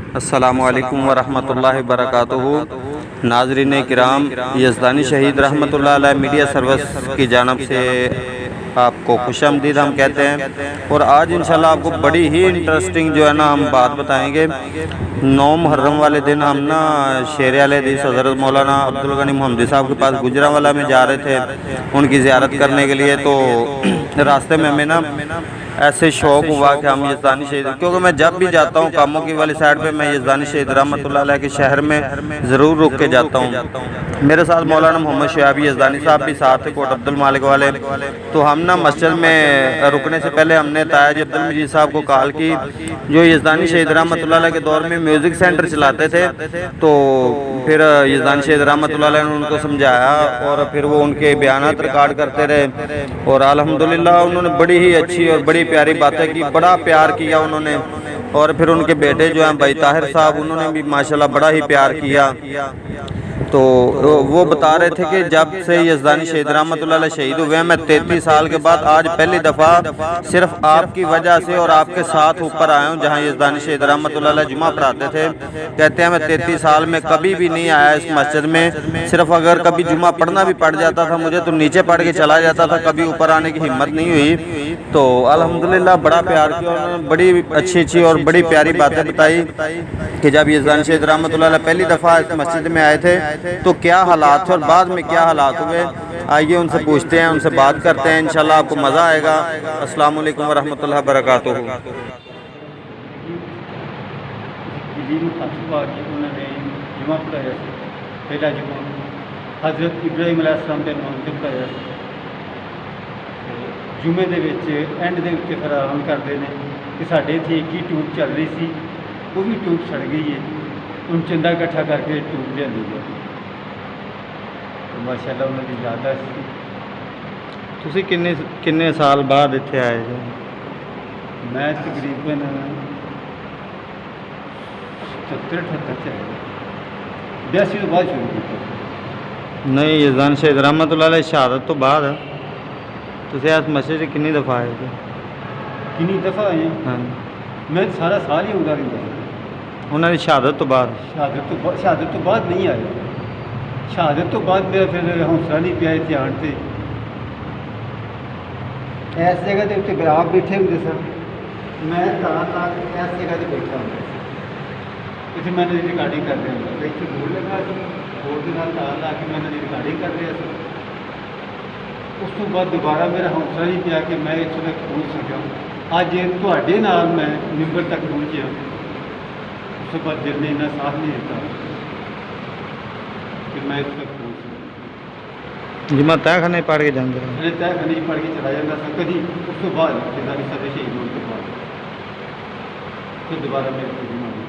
अस्सलामु अलैकुम वरहमतुल्लाहि वबरकातुहू। नाज़रीन किराम, यज़दानी शहीद रहमतुल्लाह अलैह मीडिया सर्विस की जानिब से आपको खुशामदीद हम कहते हैं। और आज इंशाल्लाह आपको बड़ी ही इंटरेस्टिंग जो है ना हम बात बताएंगे। 9 मुहर्रम वाले दिन हम ना शेर AhleHadees हज़रत मौलाना अब्दुल मोहम्मदी साहब के पास गुजरांवाला में जा रहे थे उनकी ज़ियारत करने के लिए। तो रास्ते में हमें ना ऐसे शौक़ हुआ कि हम यज़दानी शहीद, क्योंकि मैं जब भी जाता हूँ कामोंकी वाली साइड पे मैं यज़दानी शहीद रहमतुल्लाह अलैह के शहर में ज़रूर रुक के जाता हूँ। मेरे साथ मौलाना मोहम्मद शहीद यज़दानी साहब भी साथ थे, कोट अब्दुल मालिक वाले। तो हम ना मस्जिद में रुकने से पहले हमने ताज अब्दुल मजीद साहब को कॉल की, जो यज़दानी शहीद रहमतुल्लाह अलैह के दौर में म्यूज़िक सेंटर चलाते थे। तो फिर यज़दानी शहीद रहमतुल्लाह अलैह ने उनको समझाया और फिर वो उनके बयानात रिकॉर्ड करते रहे। और अल्हम्दुलिल्लाह उन्होंने बड़ी ही अच्छी और बड़ी प्यारी बातें की, बड़ा प्यार किया उन्होंने। और फिर उनके बेटे जो हैं भाई ताहिर साहब, उन्होंने भी माशाल्लाह बड़ा ही प्यार किया। तो वो बता रहे थे कि जब से यज़दानी शहीद रहमतुल्लाह अलैह शहीद हुए हैं, मैं 33 साल के बाद आज पहली दफ़ा सिर्फ आपकी वजह से और आपके साथ ऊपर आया हूँ जहाँ यज़दानी शहीद रहमतुल्लाह अलैह जुमा पढ़ाते थे। कहते हैं मैं 33 साल में कभी भी नहीं आया इस मस्जिद में, सिर्फ अगर कभी जुमा पढ़ना भी पड़ जाता था मुझे तो नीचे पढ़ के चला जाता था, कभी ऊपर आने की हिम्मत नहीं हुई। तो अल्हम्दुलिल्लाह बड़ा प्यार किया उन्होंने, बड़ी अच्छी और बड़ी प्यारी बातें बताई कि जब यज़दानी शहीद रहमतुल्लाह अलैह पहली दफ़ा इस मस्जिद में आए थे तो क्या हालात थे और बाद में क्या हालात हुए। आइए उनसे पूछते हैं, उनसे बात करते हैं, इंशाल्लाह आपको मज़ा आएगा। अस्सलाम वालेकुम वरहमतुल्लाहि वबरकातुहू। हज़रत इब्राहिम अलैहिस्सलाम के नाम से पढ़ाया जुमे दे विच एंड दे उत्ते फिर ऐलान करते हैं कि साढ़े इत्थे एक ही ट्यूब चल रही सी, वो भी ट्यूब सड़ गई है, उन चंदा इकट्ठा करके ट्यूब लियाई है। तो माशाअल्लाह उन्होंने याद ਤੁਸੀਂ ਕਿੰਨੇ साल बाद ਇੱਥੇ ਆਏ ਜੀ? मैं तकरीबन 77-78 से आया, 82 तो बाद शुरू किया। नहीं, यज़दानी शहीद रहमतुल्लाह अलैह शहादत तो बाद ਤੁਸੀਂ ਇਸ ਮਸਜਿਦ 'ਚ ਕਿੰਨੀ ਦਫਾ ਆਏ ਜੀ? किन्नी दफ़ा आए हैं? हाँ, मैं सारा साल ही उधर ही रहा। ਉਹਨਾਂ ਦੀ शहादत तो बाद? शहादत तो बाद नहीं आया। शहादत तो बाद मेरा फिर हौसला नहीं पाया इत्थे आण ते। इस जगह के उत्ते आप बैठे होंगे सर, मैं ला के इस जगह पर बैठा हूँ, इतने मैंने रिकॉर्डिंग कर रहा हूँ। इतने बोर्ड लगा बोर्ड के नाल तार ला के मैंने रिकॉर्डिंग कर रहा था। उस तो बाद दोबारा मेरा हौसला नहीं पाया कि मैं इतों तक पहुँच सका। अज तुहाडे नाल मैं मिंबर तक पहुँचा, उस तो बाद दिल ने इन्ना साथ नहीं दिता कि मैं इस तक पहुँच सका। जुमा तहखाने पढ़ के जाते रहे? मैंने तहखाने पढ़ के चला जाता था कभी, उस तो बाद यज़दानी साहब शहीद होने के बाद फिर दोबारा मेरे को जुमा नहीं।